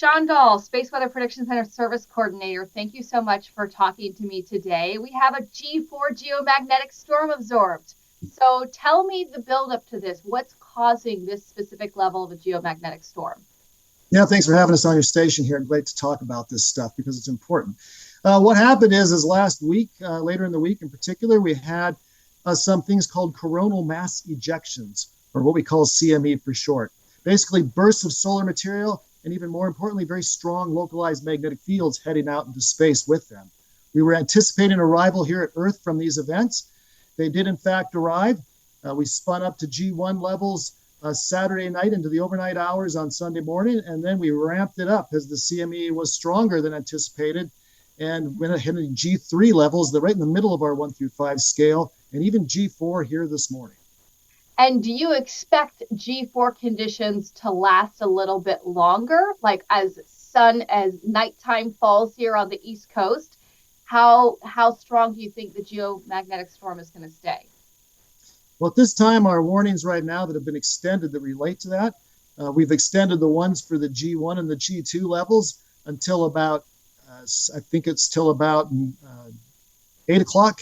Sean Dahl, Space Weather Prediction Center Service Coordinator, thank you so much for talking to me today. We have a G4 geomagnetic storm absorbed. So tell me the buildup to this. What's causing this specific level of a geomagnetic storm? Yeah, thanks for having us on your station here. Great to talk about this stuff because it's important. What happened is last week, later in the week in particular, we had some things called coronal mass ejections, or what we call CME for short. Basically, bursts of solar material, and even more importantly, very strong localized magnetic fields heading out into space with them. We were anticipating arrival here at Earth from these events. They did, in fact, arrive. We spun up to G1 levels Saturday night into the overnight hours on Sunday morning, and then we ramped it up as the CME was stronger than anticipated and went ahead in G3 levels, right in the middle of our 1 through 5 scale, and even G4 here this morning. And do you expect G4 conditions to last a little bit longer, like as nighttime falls here on the East Coast? How strong do you think the geomagnetic storm is going to stay? Well, at this time, our warnings right now that have been extended that relate to that, we've extended the ones for the G1 and the G2 levels until about, I think it's till about 8 o'clock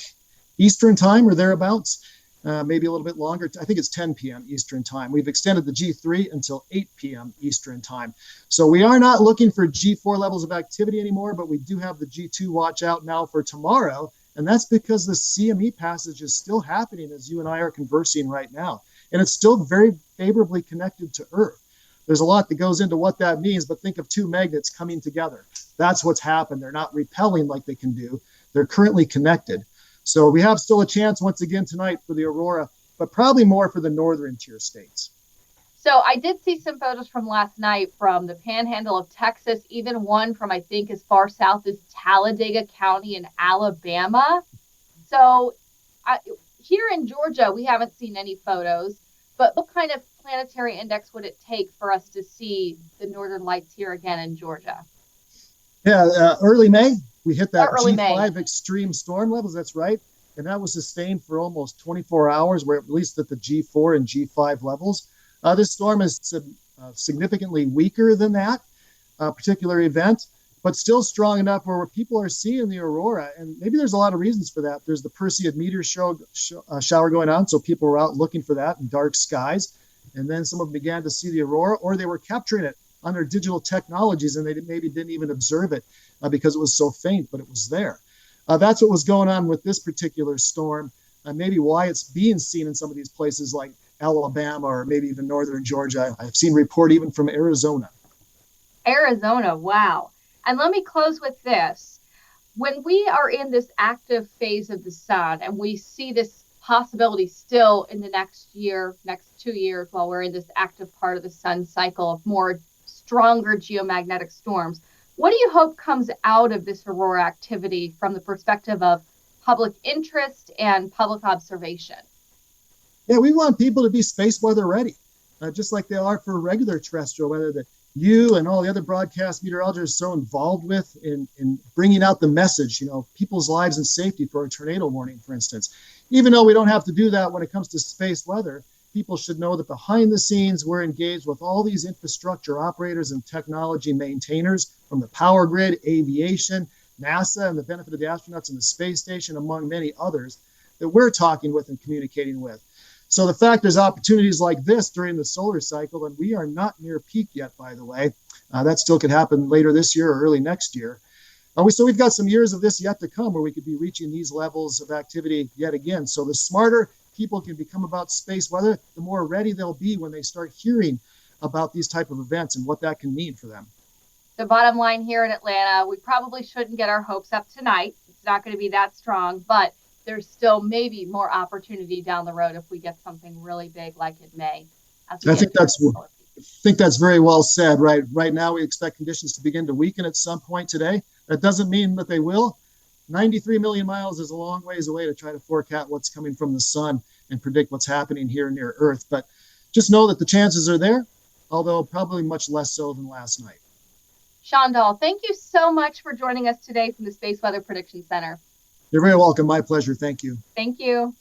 Eastern time or thereabouts. Maybe a little bit longer. I think it's 10 p.m. Eastern time. We've extended the G3 until 8 p.m. Eastern time. So we are not looking for G4 levels of activity anymore, but we do have the G2 watch out now for tomorrow. And that's because the CME passage is still happening as you and I are conversing right now. And it's still very favorably connected to Earth. There's a lot that goes into what that means, but think of two magnets coming together. That's what's happened. They're not repelling like they can do. They're currently connected. So we have still a chance once again tonight for the aurora, but probably more for the northern tier states. So I did see some photos from last night from the panhandle of Texas, even one from, I think, as far south as Talladega County in Alabama. So here in Georgia, we haven't seen any photos, but what kind of planetary index would it take for us to see the northern lights here again in Georgia? Yeah, early May. We hit that Early G5 May. extreme storm levels, that's right. And that was sustained for almost 24 hours. We're at least at the G4 and G5 levels. This storm is significantly weaker than that particular event, but still strong enough where people are seeing the aurora. And maybe there's a lot of reasons for that. There's the Perseid meteor shower going on, so people were out looking for that in dark skies. And then some of them began to see the aurora, or they were capturing it on their digital technologies, and they maybe didn't even observe it because it was so faint, but it was there. That's what was going on with this particular storm, maybe why it's being seen in some of these places like Alabama or maybe even northern Georgia. I've seen report even from Arizona. Arizona, wow. And let me close with this. When we are in this active phase of the sun and we see this possibility still in the next 2 years, while we're in this active part of the sun cycle of more stronger geomagnetic storms, what do you hope comes out of this aurora activity from the perspective of public interest and public observation? Yeah, we want people to be space weather ready, just like they are for regular terrestrial weather that you and all the other broadcast meteorologists are so involved with in bringing out the message, people's lives and safety for a tornado warning, for instance. Even though we don't have to do that when it comes to space weather, people should know that behind the scenes, we're engaged with all these infrastructure operators and technology maintainers from the power grid, aviation, NASA, and the benefit of the astronauts in the space station, among many others, that we're talking with and communicating with. So the fact there's opportunities like this during the solar cycle, and we are not near peak yet, by the way. That still could happen later this year or early next year. So we've got some years of this yet to come where we could be reaching these levels of activity yet again. So the smarter people can become about space weather, the more ready they'll be when they start hearing about these type of events and what that can mean for them. The bottom line here in Atlanta, we probably shouldn't get our hopes up tonight. It's not going to be that strong, but there's still maybe more opportunity down the road if we get something really big like it may. I think that's very well said. Right now, we expect conditions to begin to weaken at some point today. That doesn't mean that they will. 93 million miles is a long ways away to try to forecast what's coming from the sun and predict what's happening here near Earth. But just know that the chances are there, although probably much less so than last night. Sean Dahl, thank you so much for joining us today from the Space Weather Prediction Center. You're very welcome. My pleasure. Thank you. Thank you.